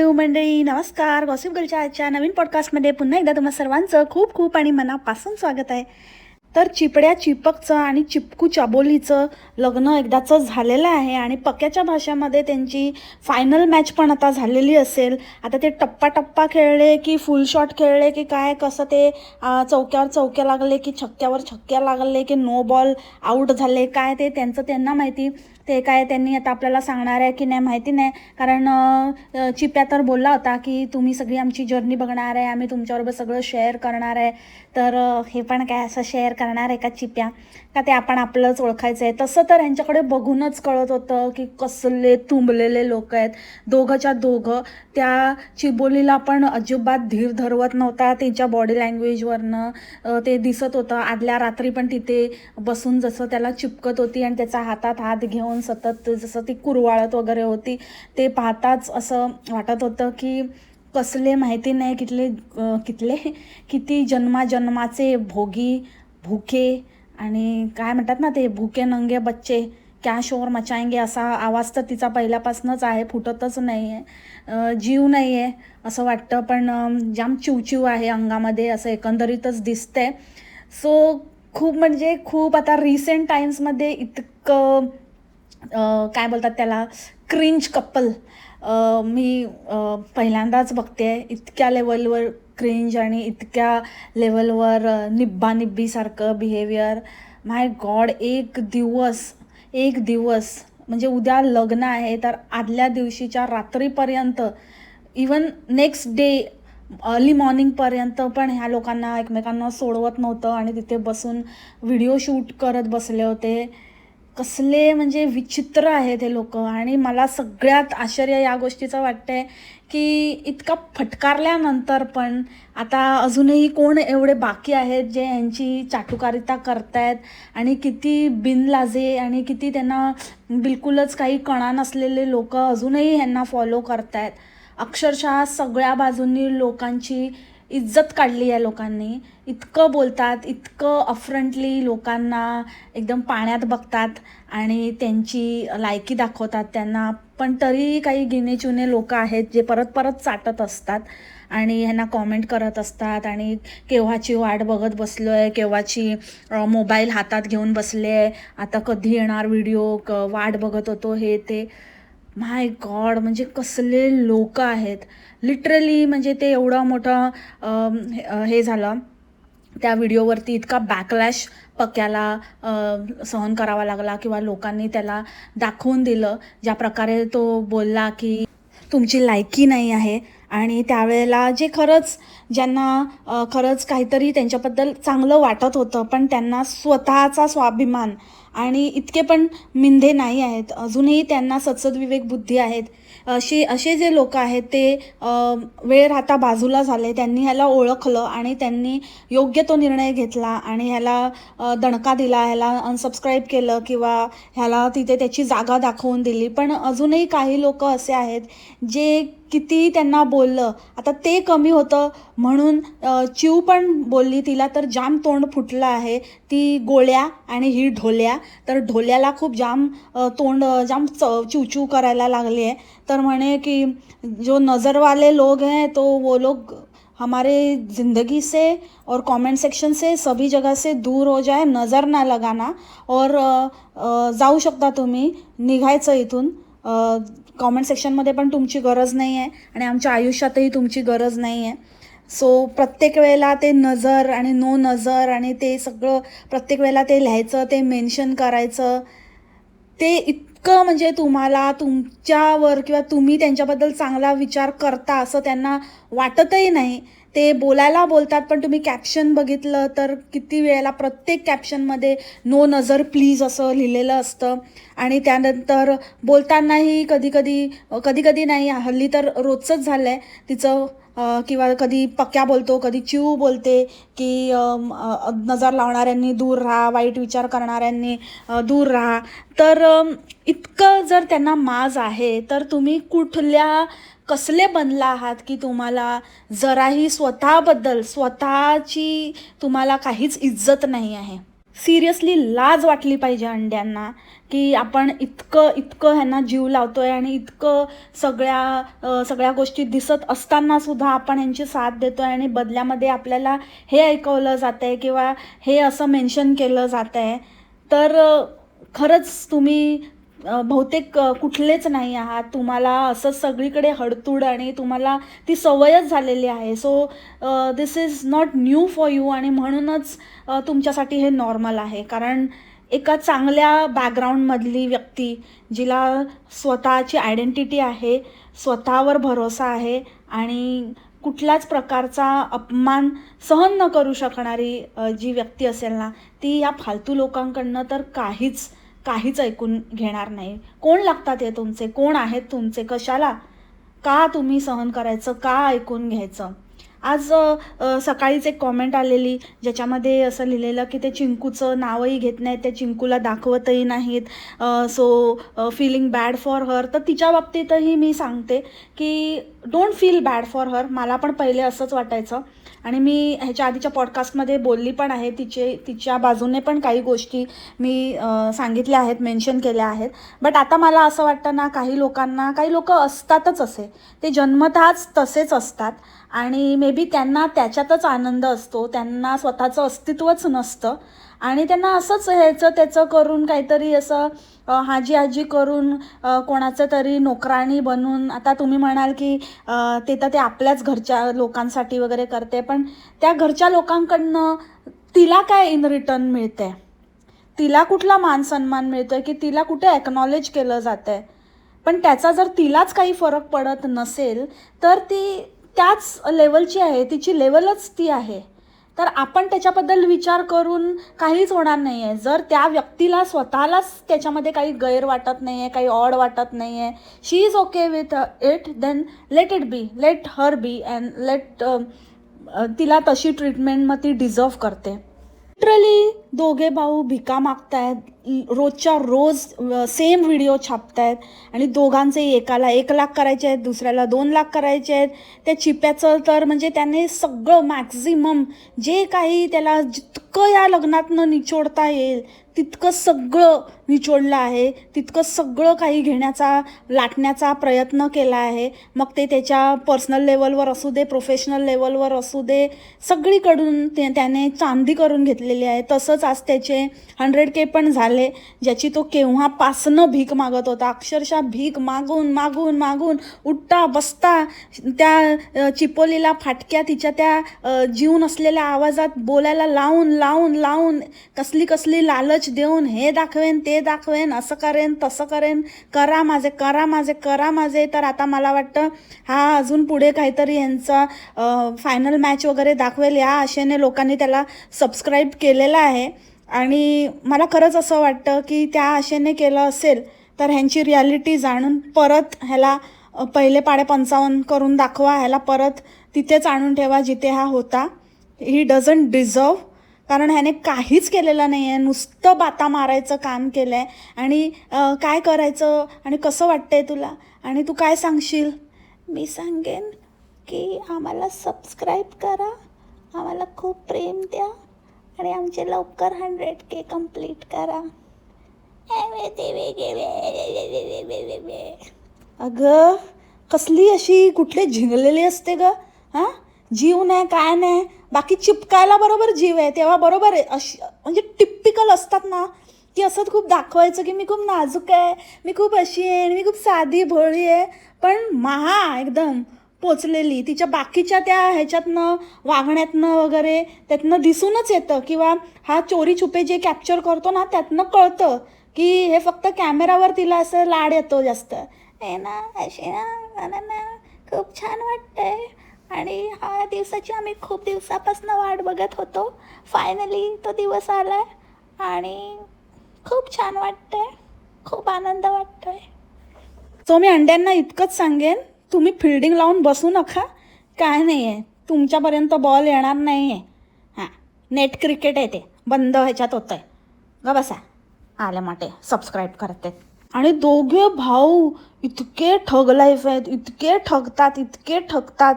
Hello मंडळी, नमस्कार. Gossip गर्लच्या आजच्या नवीन पॉडकास्टमध्ये पुन्हा एकदा तुम्हा सर्वांचं खूप खूप आणि मनापासून स्वागत आहे. तर चिपड्या चिपकचं आणि चिपकू चाबोलीचं लग्न एकदाचं झालेलं आहे आणि पक्याच्या भाषेमध्ये त्यांची फायनल मॅच पण आता झालेली असेल. आता ते टप्पा खेळले की फुल शॉट खेळले की काय, कसं ते चौक्यावर चौक्या लागले की छक्क्यावर छक्क्या लागले की नो बॉल आऊट झाले, काय ते त्यांचं त्यांना माहिती. ते काय त्यांनी आता आपल्याला सांगणार आहे की नाही माहिती नाही. कारण चिप्या तर बोलला होता की तुम्ही सगळी आमची जर्नी बघणार आहे, आम्ही तुमच्याबरोबर सगळं शेअर करणार आहे. तर हे पण काय असं शेअर करणार आहे का चिप्या, का ते आपण आपलंच ओळखायचं आहे? तसं तर यांच्याकडे बघूनच कळत होतं की कसले तुंबलेले लोक आहेत दोघंच्या दोघं. त्या चिबोलीला पण अजिबात धीर धरवत नव्हता त्यांच्या बॉडी लँग्वेजवरनं ते दिसत होतं. आदल्या रात्री पण तिथे बसून जसं त्याला चिपकत होती आणि त्याचा हातात हात घेऊन सतत जसं ती कुरवाळत वगैरे होती, ते पाहताच असं वाटत होतं की कसले माहिती नाही कितले किती जन्माचे भोगी भूके आणि काय म्हणतात ना ते भूके नंगे बच्चे क्या शोर मचाएंगे असा आवाज तर तिचा पहिल्यापासूनच आहे, फुटतच नाही आहे. जीव नाही आहे असं वाटतं, पण जाम चिवचिव आहे अंगामध्ये असं एकंदरीतच दिसतंय. सो खूप म्हणजे खूप आता रिसेंट टाइम्समध्ये इतकं काय बोलतात त्याला क्रिंज कपल मी पहिल्यांदाच बघते. इतक्या लेवलवर क्रिंज आणि इतक्या लेवलवर निब्बानिब्बीसारखं बिहेवियर. माय गॉड, एक दिवस म्हणजे उद्या लग्न आहे तर आदल्या दिवशीच्या रात्रीपर्यंत, इवन नेक्स्ट डे अर्ली मॉर्निंगपर्यंत पण ह्या लोकांना एकमेकांना सोडवत नव्हतं आणि तिथे बसून व्हिडिओ शूट करत बसले होते. कसले म्हणजे विचित्र आहेत हे लोक. आणि मला सगळ्यात आश्चर्य या गोष्टीचं वाटतंय की इतका फटकारल्यानंतर पण आता अजूनही कोण एवढे बाकी आहेत जे यांची चाटुकारिता करतायत आणि किती बिनलाजे आणि किती त्यांना बिलकुलच काही कणा नसलेले लोक अजूनही ह्यांना फॉलो करतायत. अक्षरशः सगळ्या बाजूंनी लोकांची इज्जत काढली आहे लोकांनी. इतकं बोलतात, इतकं अफरंटली लोकांना एकदम पाण्यात बघतात आणि त्यांची लायकी दाखवतात त्यांना. पण तरी काही गिणेचुने लोक आहेत जे परत परत चाटत असतात आणि ह्यांना कॉमेंट करत असतात आणि केव्हाची वाट बघत बसलो आहे, केव्हाची मोबाईल हातात घेऊन बसले आहे, आता कधी येणार व्हिडिओ, वाट बघत होतो, हे ते. माय गॉड, म्हणजे कसले लोक आहेत लिटरली. म्हणजे ते एवढं मोठं हे झालं त्या व्हिडिओवरती, इतका बॅकलॅश पक्याला सहन करावा लागला किंवा लोकांनी त्याला दाखवून दिलं ज्या प्रकारे तो बोलला की तुमची लायकी नाही आहे. आणि त्यावेळेला जे ज्यांना खरंच काहीतरी त्यांच्याबद्दल चांगलं वाटत होतं, पण त्यांना स्वतःचा स्वाभिमान आणि इतके पण मिंधे नाही आहेत, अजूनही त्यांना सद्सद्विवेक बुद्धी आहेत, असे जे लोक आहेत ते वेळ राहता बाजूला झाले. त्यांनी ह्याला ओळखलं आणि त्यांनी योग्य तो निर्णय घेतला आणि ह्याला दणका दिला, ह्याला अनसबस्क्राईब केलं किंवा ह्याला तिथे त्याची जागा दाखवून दिली. पण अजूनही काही लोक असे आहेत जे किती त्यांना बोललं आता ते कमी होतं म्हणून चिव पण बोलली, तिला तर जाम तोंड फुटलं आहे. ती गोळ्या आणि ही ढोल्या, तर ढोल्याला खूप जाम तोंड जाम चिवचिव करायला लागली आहे. तर म्हणे की जो नज़र वाले लोग हैं तो वो लोग हमारे ज़िंदगी से और कमेंट सेक्शन से सभी जगह से दूर हो जाए, नज़र ना लगाना और जाऊ शकता तुम्ही, निघायचं इथून. कॉमेंट सेक्शनमध्ये पण तुमची गरज नाही आहे आणि आमच्या आयुष्यातही तुमची गरज नाही आहे. सो प्रत्येक वेळेला ते नजर आणि नो नजर आणि ते सगळं प्रत्येक वेळेला ते लिहायचं, ते मेन्शन करायचं, ते इतकं म्हणजे तुम्हाला तुमच्यावर किंवा तुम्ही त्यांच्याबद्दल चांगला विचार करता असं त्यांना वाटतही नाही. ते बोलायला बोलतात, पण तुम्ही कॅप्शन बघितलं तर किती वेळेला प्रत्येक कॅप्शनमध्ये नो नजर प्लीज असं लिहिलेलं असतं. आणि त्यानंतर बोलतानाही कधी कधी नाही, हल्ली तर रोजचंच झालं आहे तिचं, किंवा कधी पक्या बोलतो, कधी चिव बोलते की नजर लावणाऱ्यांनी दूर राहा, वाईट विचार करणाऱ्यांनी दूर राहा. तर इतकं जर त्यांना माज आहे तर तुम्ही कसले बनला आहात की तुम्हाला जराही स्वतःची तुम्हाला काहीच इज्जत नाही आहे. सिरियसली लाज वाटली पाहिजे अंड्यांना, की आपण इतकं ह्यांना जीव लावतोय आणि इतकं सगळ्या गोष्टी दिसत असतानासुद्धा आपण ह्यांची साथ देतो आहे आणि बदल्यामध्ये आपल्याला हे ऐकवलं जातं आहे किंवा हे असं मेन्शन केलं जातं आहे. तर खरंच तुम्ही बहुतेक कुठलेच नाही आहात. तुम्हाला असं सगळीकडे हडतूड आणि तुम्हाला ती सवयच झालेली आहे. So this is not new for you आणि म्हणूनच तुमच्यासाठी हे नॉर्मल आहे. कारण एका चांगल्या बॅकग्राऊंडमधली व्यक्ती, जिला स्वतःची आयडेंटिटी आहे, स्वतःवर भरोसा आहे आणि कुठल्याच प्रकारचा अपमान सहन न करू शकणारी जी व्यक्ती असेल ना, ती या फालतू लोकांकडनं तर काहीच ऐकून घेणार नाही. कोण लागतात हे तुमचे? कोण आहेत तुमचे? कशाला? का तुम्ही सहन करायचं? का ऐकून घ्यायचं? आज सकाळीच एक कॉमेंट आलेली, ज्याच्यामध्ये असं लिहिलेलं की ते चिंकूचं नावही घेत नाहीत, त्या चिंकूला दाखवतही नाहीत. So feeling bad for her. तर तिच्या बाबतीतही मी सांगते की don't feel bad for her. मला पण पहिले असंच वाटायचं आणि मी ह्याच्या आधीच्या पॉडकास्टमध्ये बोलली पण आहे. तिच्या बाजूने पण काही गोष्टी मी सांगितल्या आहेत, मेन्शन केल्या आहेत. बट आता मला असं वाटतं ना, काही लोक असतातच असे, ते जन्मतःच तसेच असतात आणि मे बी त्यांना त्याच्यातच आनंद असतो. त्यांना स्वतःचं अस्तित्वच नसतं आणि त्यांना असंच ह्याचं त्याचं करून काहीतरी असं हाजी करून कोणाचं तरी नोकराणी बनून. आता तुम्ही म्हणाल की ते आपल्याच घरच्या लोकांसाठी वगैरे करते, पण त्या घरच्या लोकांकडनं तिला काय इन रिटर्न मिळते? तिला कुठला मान सन्मान मिळतो आहे की तिला कुठे ॲक्नॉलेज केलं जातं आहे? पण त्याचा जर तिलाच काही फरक पडत नसेल तर ती त्याच लेवलची आहे, तिची लेवलच ती आहे. तर आपण त्याच्याबद्दल विचार करून काहीच होणार नाही आहे. जर त्या व्यक्तीला स्वतःलाच त्याच्यामध्ये काही गैर वाटत नाही आहे, काही ऑड वाटत नाही आहे, she is okay with it, then let it be, let her be and तिला तशी ट्रीटमेंट मग ती डिझर्व करते. लिटरली दोघे भाऊ भिका मागतायत, रोजच्या रोज सेम व्हिडिओ छापतायत आणि दोघांचे एकाला 1 लाख करायचे आहेत, दुसऱ्याला 2 लाख करायचे आहेत. त्या चिप्याचं तर म्हणजे त्याने सगळं मॅक्झिमम जे काही त्याला जितकं या लग्नातनं निचोडता येईल तितकं सगळं निचोडलं आहे, तितकं सगळं काही घेण्याचा लाटण्याचा प्रयत्न केला आहे. मग ते त्याच्या पर्सनल लेवलवर असू दे, प्रोफेशनल लेवलवर असू दे, सगळीकडून त्याने चांदी करून घेतलेली आहे. तसंच आज त्याचे 100K पण झाले, ज्याची तो केव्हापासनं भीक मागत होता. अक्षरशः भीक मागून उठता बसता त्या चिपोलीला फाटक्या तिच्या त्या जीव नसलेल्या आवाजात बोलायला लावून कसली लालच देऊन हे दाखवेन ते दाखवेन, असं करेन तसं करेन, करा माझे. तर आता मला वाटतं हा अजून पुढे काहीतरी यांचा फायनल मॅच वगैरे दाखवेल. या आशेने लोकांनी त्याला सबस्क्राईब केलेलं आहे आणि मला खरंच असं वाटतं की त्या आशेने केलं असेल तर ह्यांची रियालिटी जाणून परत ह्याला पहिले पाडे 55 करून दाखवा, ह्याला परत तिथेच आणून ठेवा जिथे हा होता. He doesn't deserve. कारण ह्याने काहीच केलेलं नाही आहे, नुसतं बाता मारायचं काम केलं आहे. आणि काय करायचं आणि कसं वाटतंय तुला आणि तू काय सांगशील? मी सांगेन की आम्हाला सबस्क्राईब करा, आम्हाला खूप प्रेम द्या आणि आमचे लवकर 100K कंप्लीट करा. अगं कसली अशी कुठले झिंगलेली असते ग? हां, जीव नाही काय नाही, बाकी चिपकायला बरोबर जीव आहे तेव्हा बरोबर आहे. अशी म्हणजे टिपिकल असतात ना, की असं खूप दाखवायचं की मी खूप नाजूक आहे, मी खूप अशी आहे, मी खूप साधी भोळी आहे, पण एकदम पोचलेली तिच्या बाकीच्या त्या ह्याच्यातनं वागण्यातनं वगैरे त्यातनं दिसूनच येतं. किंवा हा चोरी छुपे जे कॅप्चर करतो ना, त्यातनं कळतं की हे फक्त कॅमेरावर तिला असं लाड येतो जास्त. हे ना अशी ना खूप छान वाटतंय आणि हा दिवसाची आम्ही खूप दिवसापासून वाट बघत होतो. फायनली तो दिवस आलाय आणि खूप छान वाटतंय, खूप आनंद वाटतोय. सो मी अंड्यांना इतकंच सांगेन, तुम्ही फिल्डिंग लावून बसू नका. काय नाही आहे, तुमच्यापर्यंत बॉल येणार नाही आहे. हां, नेट क्रिकेट आहे ते बंद ह्याच्यात होतं आहे. ग बसा, आले मोठे सबस्क्राईब करते. आणि दोघे भाऊ इतके ठग लाईफ आहेत, इतके ठगतात, इतके ठगतात.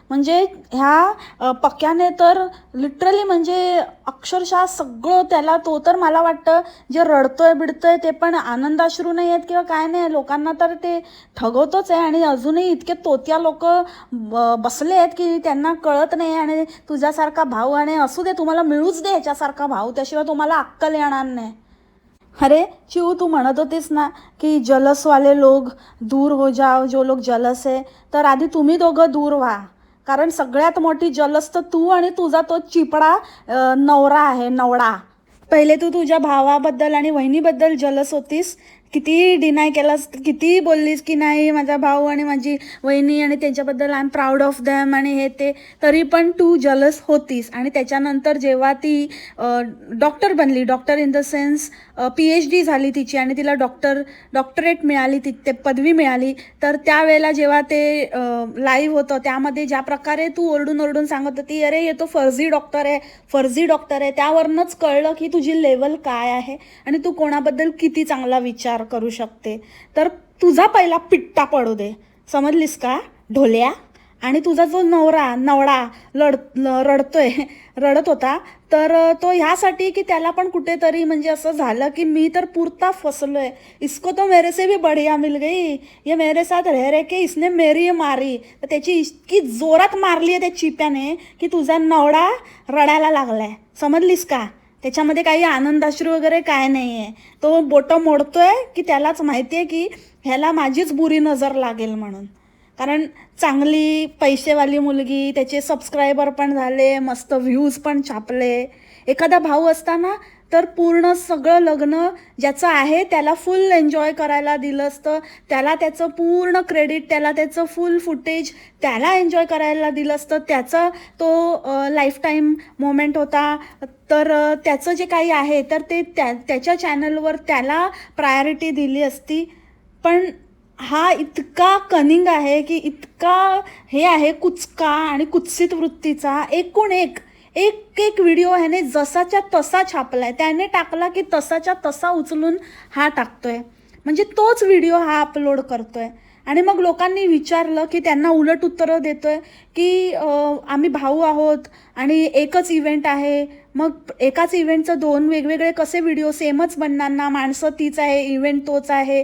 म्हणजे ह्या पक्याने तर लिटरली म्हणजे अक्षरशः सगळं त्याला, तो तर मला वाटतं जे रडतोय बिडतोय ते पण आनंदाश्रू नाही आहेत किंवा काय नाही, लोकांना तर ते ठगवतोच आहे. आणि अजूनही इतके तोत्या लोक बसले आहेत की त्यांना कळत नाही. आणि तुझ्यासारखा भाऊ, आणि असू दे, तुम्हाला मिळूच दे ह्याच्यासारखा भाऊ, त्याशिवाय तुम्हाला अक्कल येणार नाही. अरे चिऊ, तू म्हणत होतीस ना की जलस वाले लोग दूर हो जाओ, जो लोग जलस आहे. तर आधी तुम्ही दोघं दूर व्हा, कारण सगळ्यात मोठी जलस तर तू आणि तुझा तो चिपडा नवरा आहे, नवडा. पहिले तू तुझ्या भावाबद्दल आणि वहिनीबद्दल जलस होतीस, किती डिनाय केलास, किती बोललीस की नाही माझा भाऊ आणि माझी वहिनी आणि त्यांच्याबद्दल I am proud of them आणि हे ते, तरी पण तू जलस होतीस. आणि त्याच्यानंतर जेव्हा ती डॉक्टर बनली, doctor in the sense PhD झाली तिची आणि तिला डॉक्टरेट मिळाली, ते पदवी मिळाली, तर त्यावेळेला जेव्हा ते लाईव्ह होतं त्यामध्ये ज्या प्रकारे तू ओरडून ओरडून सांगत होती, अरे ये तो फर्जी डॉक्टर आहे, फर्जी डॉक्टर आहे, त्यावरनंच कळलं की तुझी लेवल काय आहे आणि तू कोणाबद्दल किती चांगला विचार करू शकते. तर तुझा पहिला पिट्टा पडू दे, समजलीस का ढोल्या. आणि तुझा जो नवडा रडत होता, तर तो ह्यासाठी की त्याला पण कुठेतरी म्हणजे असं झालं की मी तर पुरता फसलोय, इसको तो मेरे से भी बढ़िया मिल गई, ये मेरे साथ रह रहे के इसने मेरी मारी. तर त्याची इतकी जोरात मारली आहे त्या चिप्याने की तुझा नवडा रडायला लागलाय, समजलीस का. त्याच्यामध्ये काही आनंदाश्रू वगैरे काय नाही आहे. तो बोटं मोडतोय की त्यालाच माहिती आहे की ह्याला माझीच बुरी नजर लागेल म्हणून. कारण चांगली पैसेवाली मुलगी, त्याचे सबस्क्रायबर पण झाले, मस्त व्ह्यूज पण छापले. एखादा भाऊ असताना तर पूर्ण सगळं लग्न ज्याचं आहे त्याला फुल एन्जॉय करायला दिलं असतं, त्याला त्याचं पूर्ण क्रेडिट, त्याला त्याचं फुल फुटेज त्याला एन्जॉय करायला दिलं असतं, त्याचा तो लाईफटाईम मोमेंट होता. तर त्याचं जे काही आहे तर ते त्याच्या चॅनलवर त्याला प्रायोरिटी दिली असती. पण हा इतका कनिंग आहे की इतका हे आहे, कुचका आणि कुत्सित वृत्तीचा. एकूण एक व्हिडिओ ह्याने जसाच्या तसा छापलाय, त्याने टाकला की तसाच्या तसा उचलून हा टाकतोय, म्हणजे तोच व्हिडिओ हा अपलोड करतोय. आणि मग लोकांनी विचारलं की त्यांना उलट उत्तरं देतोय की आम्ही भाऊ आहोत आणि एकच इव्हेंट आहे, मग एकाच इव्हेंटचं दोन वेगवेगळे कसे व्हिडिओ, सेमच बनणार ना, माणसं तीच आहे, इव्हेंट तोच आहे.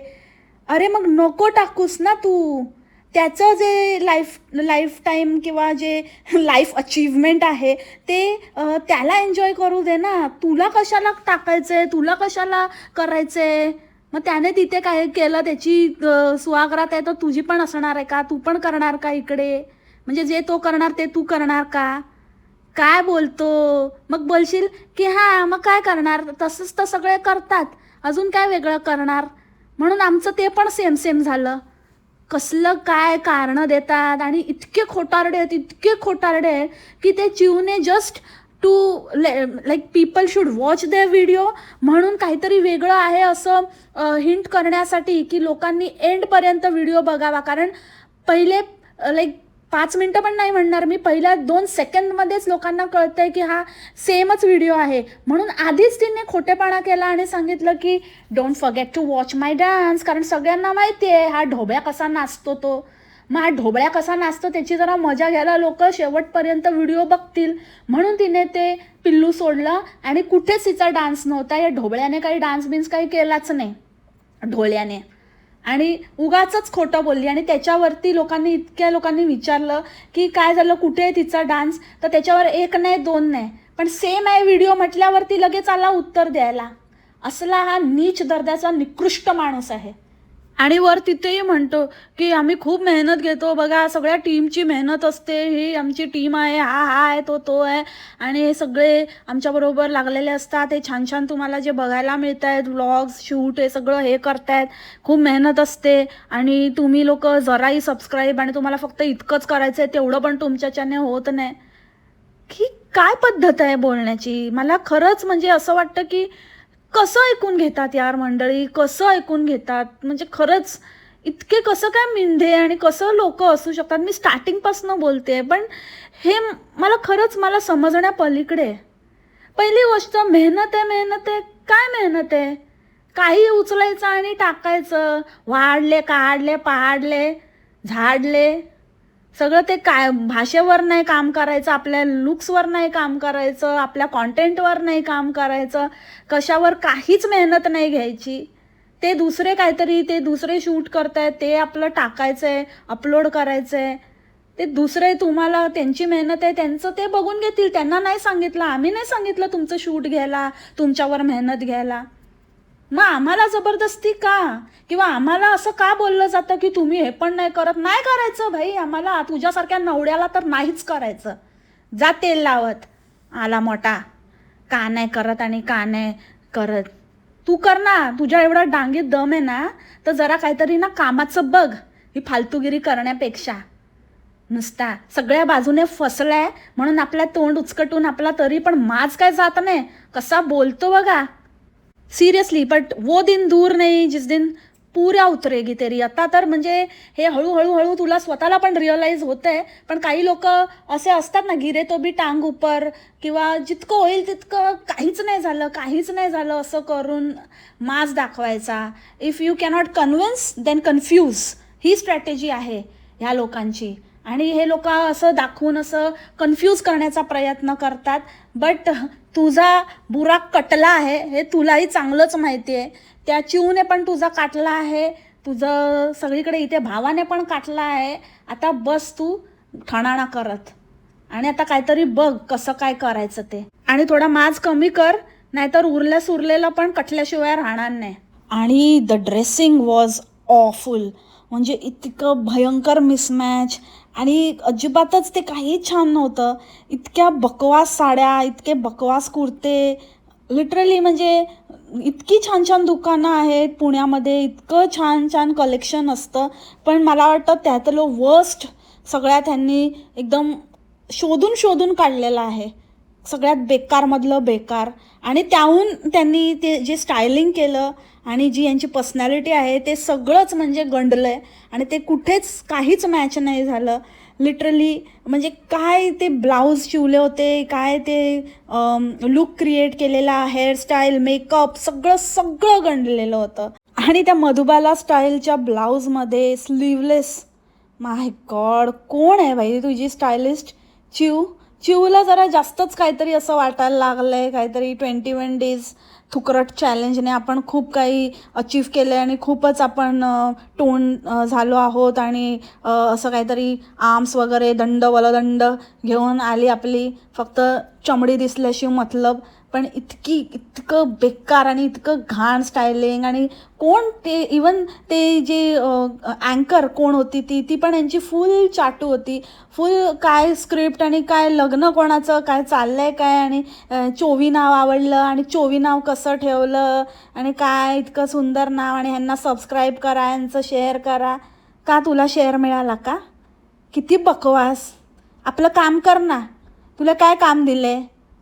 अरे मग नको टाकूस ना तू. त्याचं जे लाईफ टाईम किंवा जे लाईफ अचीवमेंट आहे ते त्याला एन्जॉय करू दे ना. तुला कशाला टाकायचंय, तुला कशाला करायचंय. मग त्याने तिथे काय केलं, त्याची सुहागरात आहे तर तुझी पण असणार आहे का, तू पण करणार का इकडे, म्हणजे जे तो करणार ते तू करणार का. काय बोलतो. मग बोलशील की हां मग काय करणार, तसंच तर सगळे करतात, अजून काय वेगळं करणार, म्हणून आमचं ते पण सेम सेम झालं. कसलं काय कारणं देतात आणि इतके खोटारडे आहेत की ते चिवने just to like people should watch their video म्हणून काहीतरी वेगळं आहे असं हिंट करण्यासाठी की लोकांनी एंडपर्यंत व्हिडिओ बघावा. कारण पहिले लाईक 5 मिनटं पण नाही म्हणणार मी, पहिल्या 2 सेकंदमध्येच लोकांना कळतंय की हा सेमच व्हिडिओ आहे. म्हणून आधीच तिने खोटेपणा केला आणि सांगितलं की don't forget to watch my dance. कारण सगळ्यांना माहिती आहे हा ढोबळ्या कसा नाचतो, तो मग हा ढोबळ्या कसा नाचतो त्याची जरा मजा घ्यायला लोक शेवटपर्यंत व्हिडिओ बघतील, म्हणून तिने ते पिल्लू सोडलं. आणि कुठेच तिचा डान्स नव्हता, या ढोबळ्याने काही डान्स बिन्स काही केलाच नाही ढोल्याने, आणि उगाचच खोटं बोलली. आणि त्याच्यावरती इतक्या लोकांनी विचारलं की काय झालं, कुठे आहे तिचा डान्स, तर त्याच्यावर 1 नाही 2 नाही पण सेम आहे व्हिडिओ म्हटल्यावरती लगेच आला उत्तर द्यायला. असला हा नीच दर्जाचा निकृष्ट माणूस आहे. आणि वर तिथेही म्हणतो की आम्ही खूप मेहनत घेतो, बघा सगळ्या टीमची मेहनत असते, ही आमची टीम आहे, हा आहे, तो आहे, आणि हे सगळे आमच्याबरोबर लागलेले असतात, हे छान छान तुम्हाला जे बघायला मिळत आहेत व्लॉग्स शूट, हे सगळं हे करतायत, खूप मेहनत असते, आणि तुम्ही लोक जराही सबस्क्राईब आणि तुम्हाला फक्त इतकंच करायचं आहे तेवढं पण तुमच्याच्याने होत नाही. की काय पद्धत आहे बोलण्याची. मला खरंच म्हणजे असं वाटतं की कसं ऐकून घेतात यार मंडळी, कसं ऐकून घेतात, म्हणजे खरंच इतके कसं काय मिंधे आणि कसं लोक असू शकतात. मी स्टार्टिंगपासून बोलते पण हे मला समजण्या पलीकडे. पहिली गोष्ट मेहनत आहे. काय मेहनत आहे, काही उचलायचं आणि टाकायचं. वाढले, काढले, पाडले, झाडले, सगळं ते काय भाषेवर नाही काम करायचं, आपल्या लुक्सवर नाही काम करायचं, आपल्या कॉन्टेंटवर नाही काम करायचं, कशावर काहीच मेहनत नाही घ्यायची. ते दुसरे शूट करतायत, ते आपलं टाकायचं आहे, अपलोड करायचं आहे. ते दुसरे तुम्हाला त्यांची मेहनत आहे त्यांचं ते बघून घेतील. त्यांना नाही सांगितलं, आम्ही नाही सांगितलं तुमचं शूट घ्यायला, तुमच्यावर मेहनत घ्यायला. मग आम्हाला जबरदस्ती का? किंवा आम्हाला असं का बोललं जातं की तुम्ही हे पण नाही करत? नाही करायचं भाई, आम्हाला तुझ्यासारख्या नवड्याला तर नाहीच करायचं. जा तेल लावत आला मोठा, का नाही करत आणि का नाही करत. तू कर ना, तुझ्या एवढा डांगीत दम आहे ना, तर जरा काहीतरी ना कामाचं बघ, ही फालतूगिरी करण्यापेक्षा. नुसता सगळ्या बाजूने फसलाय म्हणून आपल्या तोंड उचकटून आपला तरी पण माज काय जात नाही, कसा बोलतो बघा. सिरियसली, बट वो दिन दूर नाही जिस दिन पुऱ्या उतरेगी तेरी. आता तर म्हणजे हे हळूहळू तुला स्वतःला पण रिअलाईज होतंय. पण काही लोक असे असतात ना, गिरे तो बी टांग उपर, किंवा जितकं होईल तितकं काहीच नाही झालं असं करून मास दाखवायचा. If you cannot convince then confuse, ही स्ट्रॅटेजी आहे ह्या लोकांची. आणि हे लोक असं दाखवून असं कन्फ्यूज करण्याचा प्रयत्न करतात. बट तुझा बुराक कटला आहे हे तुलाही चांगलंच माहिती आहे. त्या चिवने पण तुझा काटला आहे, तुझं सगळीकडे इथे भावाने पण काटला आहे. आता बस तू ठणाणा करत आणि आता काहीतरी बघ कसं काय करायचं ते. आणि थोडा माज कमी कर, नाहीतर उरलेला पण कटल्याशिवाय राहणार नाही. आणि द ड्रेसिंग वॉज ऑफुल, म्हणजे इतकं भयंकर मिसमॅच. आणि अजिबातच ते काही छान नव्हतं. इतक्या बकवास साड्या, इतके बकवास कुर्ते, लिटरली म्हणजे इतकी छान छान दुकानं आहेत पुण्यामध्ये, इतकं छान छान कलेक्शन असतं. पण मला वाटतं त्यातलं वर्स्ट सगळ्यात त्यांनी एकदम शोधून काढलेलं आहे. सगळ्यात बेकारमधलं बेकार. आणि त्याहून त्यांनी ते जे स्टायलिंग केलं आणि जी यांची पर्सनॅलिटी आहे ते सगळंच म्हणजे गंडलं आहे. आणि ते कुठेच काहीच मॅच नाही झालं लिटरली. म्हणजे काय ते ब्लाऊज शिवले होते, काय ते लुक क्रिएट केलेला, हेअरस्टाईल, मेकअप, सगळं गंडलेलं होतं. आणि त्या मधुबाला स्टाईलच्या ब्लाऊजमध्ये स्लीवलेस, माय गॉड, कोण आहे भाई तुझी स्टायलिस्ट? चिवला जरा जास्तच काहीतरी असं वाटायला लागलं आहे. काहीतरी 21 डेज थुकरट चॅलेंजने आपण खूप काही अचीव केलं आहे आणि खूपच आपण टोन झालो आहोत. आणि असं काहीतरी आर्म्स वगैरे वलदंड घेऊन आली आपली, फक्त चमडी दिसल्याशिवाय मतलब. पण इतकं बेकार आणि इतकं घाण स्टायलिंग. आणि कोण ते, इवन ते जे अँकर कोण होती ती पण यांची फुल चाटू होती. फुल काय स्क्रिप्ट आणि काय लग्न कोणाचं काय चाललंय काय, आणि चोवी नाव आवडलं आणि चोवी नाव कसं ठेवलं, आणि काय इतकं सुंदर नाव, आणि ह्यांना सबस्क्राईब करा, यांचं शेअर करा. का तुला शेअर मिळाला का? किती बकवास. आपलं काम कर ना. तुला काय काम दिले?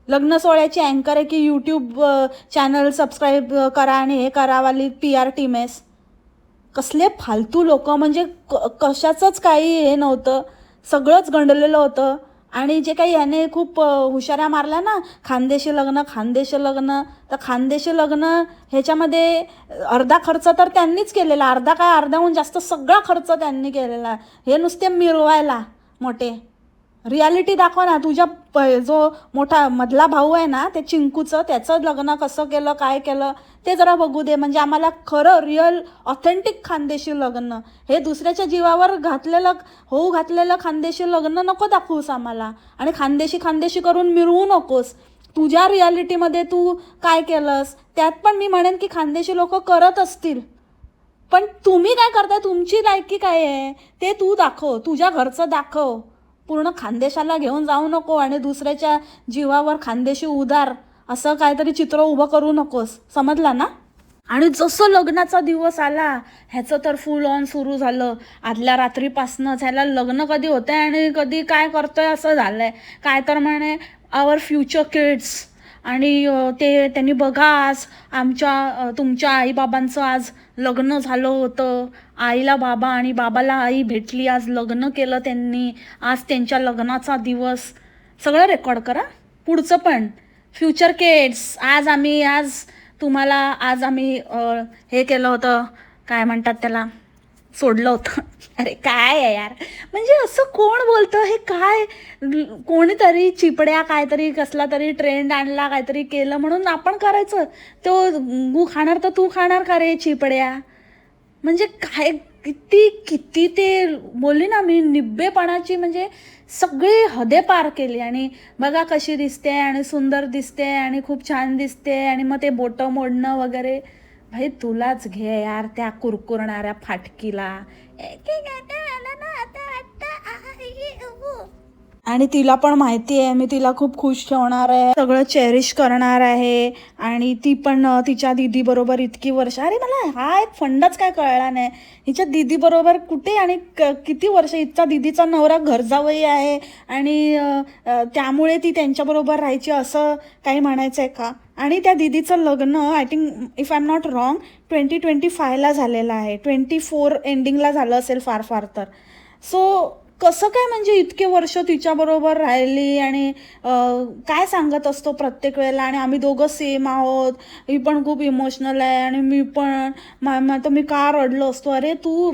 लग्न सोहळ्याची अँकर आहे की यूट्यूब चॅनल सबस्क्राईब करा आणि हे करावाली PR टीम आहेस? कसले फालतू लोक. म्हणजे कशाचंच काही हे नव्हतं, सगळंच गंडलेलं होतं. आणि जे काही ह्याने खूप हुशाऱ्या मारल्या ना, खानदेशी लग्न, तर खानदेशी लग्न ह्याच्यामध्ये अर्धा खर्च तर त्यांनीच केलेला, अर्ध्याहून जास्त सगळा खर्च त्यांनी केलेला. हे नुसते मिरवायला मोठे. रियालिटी दाखवा ना. तुझ्या जो मोठा मधला भाऊ आहे ना, ते चिंकूचं, त्याचं लग्न कसं केलं, काय केलं ते जरा बघू दे. म्हणजे आम्हाला खरं रिअल ऑथेंटिक खानदेशी लग्न, हे दुसऱ्याच्या जीवावर घातलेलं खानदेशी लग्न नको दाखवूस आम्हाला. आणि खानदेशी करून मिरवू नकोस. तुझ्या रियालिटीमध्ये तू काय केलंस त्यात पण मी म्हणेन की खानदेशी लोक करत असतील. पण तुम्ही काय करताय? तुमची लायकी काय आहे ते तू दाखव, तुझ्या घरचं दाखव. पूर्ण खानदेशाला घेऊन जाऊ नको आणि दुसऱ्याच्या जीवावर खानदेशी उदार असं काहीतरी चित्र उभं करू नकोस, समजला ना? आणि जसं लग्नाचा दिवस आला, ह्याचं तर फुल ऑन सुरू झालं. आदल्या रात्रीपासनंच ह्याला लग्न कधी होतंय आणि कधी काय करतोय असं झालंय. काय तर म्हणे आवर फ्युचर किड्स, आणि ते त्यांनी बघा आज तुमच्या आईबाबांचं आज लग्न झालं होतं. आईला बाबा आणि बाबाला आई भेटली, आज लग्न केलं त्यांनी, आज त्यांच्या लग्नाचा दिवस. सगळं रेकॉर्ड करा पुढचं पण. फ्युचर किड्स, आज तुम्हाला आज आम्ही हे केलं होतं, काय म्हणतात त्याला, सोडलं होतं. अरे काय आहे यार, म्हणजे असं कोण बोलतं हे काय. कोणीतरी चिपड्या काहीतरी कसला तरी ट्रेंड आणला, काहीतरी केलं म्हणून आपण करायचं. तो गू खाणार तर तू खाणार का रे चिपड्या. म्हणजे काय, किती किती ते बोलली ना मी, निब्बेपणाची म्हणजे सगळी हदे पार केली. आणि बघा कशी दिसते आणि सुंदर दिसते आणि खूप छान दिसते, आणि मग ते बोटं मोडणं वगैरे. भाई तुलाच घे यार त्या कुरकुरणाऱ्या फाटकीला. आणि तिला पण माहिती आहे मी तिला खूप खुश ठेवणार आहे, सगळं चेरिश करणार आहे. आणि ती पण तिच्या दीदी बरोबर इतकी वर्ष, अरे मला हा एक फंडच काय कळला नाही. हिच्या दीदी बरोबर कुठे आणि किती वर्ष, हिचा दीदीचा नवरा घरजावई आहे आणि त्यामुळे ती त्यांच्याबरोबर राहायची असं काही म्हणायचं आहे का. आणि त्या दीदीचं लग्न I think if I am not wrong 2025ला झालेलं आहे, 24 एंडिंगला झालं असेल फार फार तर. सो कसं काय म्हणजे इतके वर्ष तिच्याबरोबर राहिली. आणि काय सांगत असतो प्रत्येक वेळेला, आणि आम्ही दोघं सेम आहोत, ही पण खूप इमोशनल आहे आणि मी पण, तर मी का रडलो असतो. अरे तू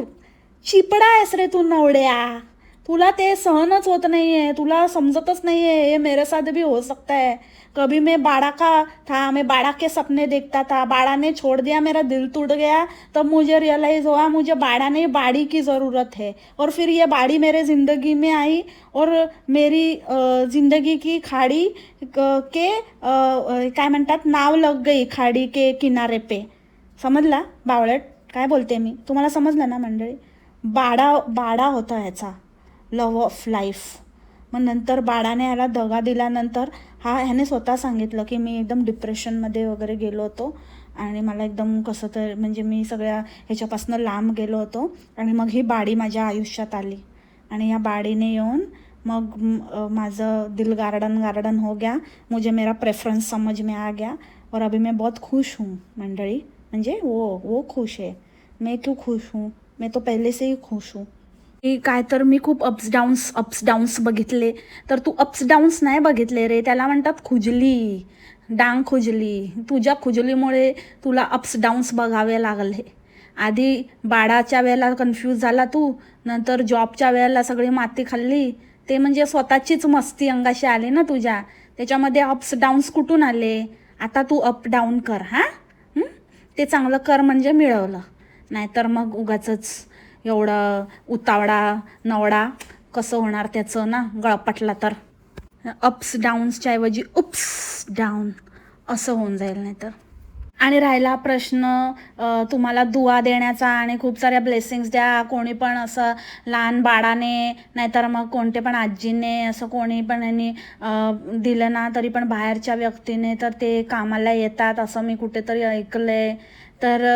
चिपडा आहेस रे तू नवड्या, तुला ते सहनच होत नाही आहे, तुला समजतच नहीं है ये मेरे साथ भी हो सकता है. कभी मैं बाड़ा का था, मैं बाड़ा के सपने देखता था, बाड़ा ने छोड़ दिया, मेरा दिल टूट गया, तब मुझे रियलाइज़ हुआ मुझे बाड़ा नहीं बाड़ी की ज़रूरत है. और फिर ये बाड़ी मेरे ज़िंदगी में आई और मेरी ज़िंदगी की खाड़ी के काय म्हणतात नाव लग गई खाड़ी के किनारे पे. समजला बावळट काय बोलते मी, तुम्हाला समजलं ना मंडळी. बाड़ा होता ह्याचा लव ऑफ लाईफ. मग नंतर बाळाने ह्याला दगा दिल्यानंतर ह्याने स्वतः सांगितलं की मी एकदम डिप्रेशनमध्ये वगैरे गेलो होतो आणि मला एकदम कसं तर म्हणजे मी सगळ्या ह्याच्यापासून लांब गेलो होतो. आणि मग ही बाडी माझ्या आयुष्यात आली आणि ह्या बाडीने येऊन मग माझं दिल गार्डन हो गया, मुझे मेरा प्रेफरेंस समझ में आ गया और अभी मैं बहुत खुश हूँ मंडळी. म्हणजे वो खुश है, मैं क्यों खुश हूँ, मैं तो पहले से ही खुश हूँ. काय तर मी खूप अप्स डाऊन्स बघितले, तर तू अप्स डाऊन्स नाही बघितले रे, त्याला म्हणतात खुजली, डांग खुजली. तुझ्या खुजलीमुळे तुला अप्स डाऊन्स बघावे लागले. आधी बाळाच्या वेळेला कन्फ्यूज झाला तू, नंतर जॉबच्या वेळेला सगळी माती खाल्ली, ते म्हणजे स्वतःचीच मस्ती अंगाशी आली ना तुझ्या, त्याच्यामध्ये अप्स डाऊन्स कुठून आले. आता तू अप डाऊन कर हां, ते चांगलं कर म्हणजे मिळवलं, नाहीतर मग उगाचच एवढं उतावळा नवडा कसं होणार त्याचं ना, गळपटला तर. अप्स डाऊन्सच्या ऐवजी उप्स डाऊन असं होऊन जाईल नाहीतर. आणि राहिला प्रश्न तुम्हाला दुआ देण्याचा आणि खूप साऱ्या ब्लेसिंग्स द्या. कोणी पण असं लहान बाळाने नाहीतर मग कोणते पण आजीने असं कोणी पण यांनी दिलं ना, तरी पण बाहेरच्या व्यक्तीने, तर ते कामाला येतात असं मी कुठेतरी ऐकलं आहे. तर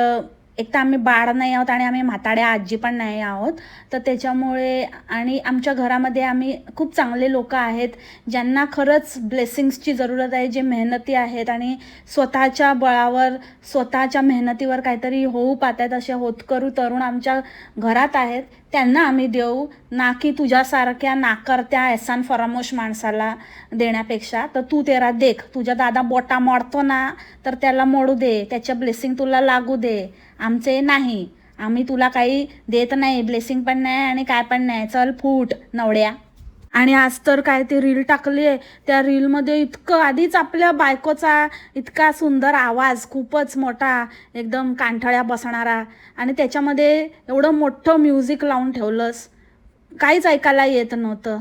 एक तर आम्ही बाळ नाही आहोत आणि आम्ही म्हाताड्या आजी पण नाही आहोत, तर त्याच्यामुळे आणि आमच्या घरामध्ये आम्ही खूप चांगले लोक आहेत ज्यांना खरंच ब्लेसिंग्सची जरूरत आहे, जे मेहनती आहेत आणि स्वतःच्या बळावर स्वतःच्या मेहनतीवर काहीतरी होऊ पाहतात, असे होतकरू तरुण आमच्या घरात आहेत. त्यांना आम्ही देऊ, ना की तुझ्यासारख्या नाकर्त्या एहसान फरामोश माणसाला देण्यापेक्षा. तर तू तेरा देख, तुझ्या दादा बोटा मोडतो ना, तर त्याला मोडू दे, त्याच्या ब्लेसिंग तुला लागू दे, आमचे नाही. आम्ही तुला काही देत नाही, ब्लेसिंग पण नाही आणि काय पण नाही, चल फूट नवड्या. आणि आज तर काय ते रील टाकली आहे, त्या रीलमध्ये इतकं आधीच आपल्या बायकोचा इतका सुंदर आवाज, खूपच मोठा एकदम कांठळ्या बसणारा, आणि त्याच्यामध्ये एवढं मोठं म्युझिक लावून ठेवलंस, काहीच ऐकायला येत नव्हतं.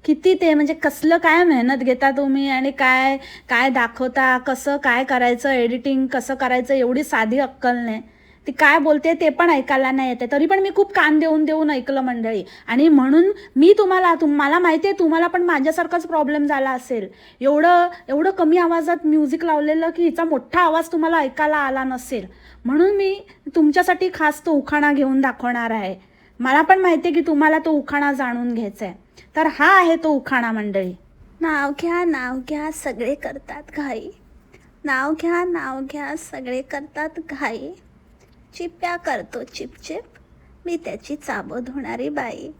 किती ते म्हणजे कसलं काय मेहनत घेता तुम्ही आणि काय काय दाखवता, कसं काय करायचं, एडिटिंग कसं करायचं, एवढी साधी अक्कल नाही. ती काय बोलते ते पण ऐकायला नाही येते, तरी पण मी खूप कान देऊन देऊन ऐकलं मंडळी. आणि म्हणून मी मला माहिती आहे तुम्हाला पण माझ्यासारखाच प्रॉब्लेम झाला असेल. एवढं कमी आवाजात म्युझिक लावलेलं की हिचा मोठा आवाज तुम्हाला ऐकायला आला नसेल, म्हणून मी तुमच्यासाठी खास तो उखाणा घेऊन दाखवणार आहे. मला पण माहिती आहे की तुम्हाला तो उखाणा जाणून घ्यायचा आहे, तर हा आहे तो उखाणा मंडळी. नाव घ्या सगळे करतात घाई, नाव घ्या सगळे करतात घाई, चिप्या करतो चिपचिप, मी त्याची चाबत होणारी बाई.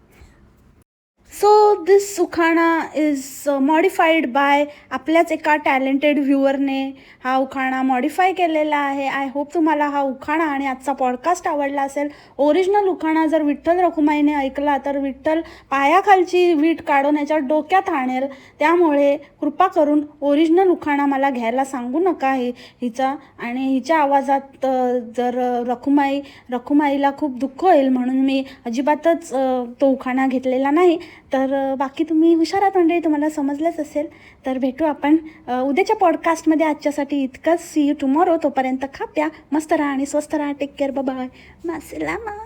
सो दिस उखाणा इज मॉडिफाईड बाय आपल्याच एका टॅलेंटेड व्ह्युअरने हा उखाणा मॉडिफाय केलेला आहे. आय होप तुम्हाला हा उखाणा आणि आजचा पॉडकास्ट आवडला असेल. ओरिजिनल उखाणा जर विठ्ठल रखुमाईने ऐकला तर विठ्ठल पायाखालची वीट काढून याच्या डोक्यात आणेल. त्यामुळे कृपा करून ओरिजिनल उखाणा मला घ्यायला सांगू नका हिचा. आणि हिच्या आवाजात जर रखुमाईला खूप दुःख होईल म्हणून मी अजिबातच तो उखाणा घेतलेला नाही. तर बाकी तुम्ही हुशार आहात मंडळी, तुम्हाला समजलंच असेल. तर भेटू आपण उद्याच्या पॉडकास्टमध्ये. आजच्यासाठी इतकंच. See you tomorrow. तोपर्यंत खा प्या, मस्त राहा आणि स्वस्त राहा. Take care. बाय. मासेलामा.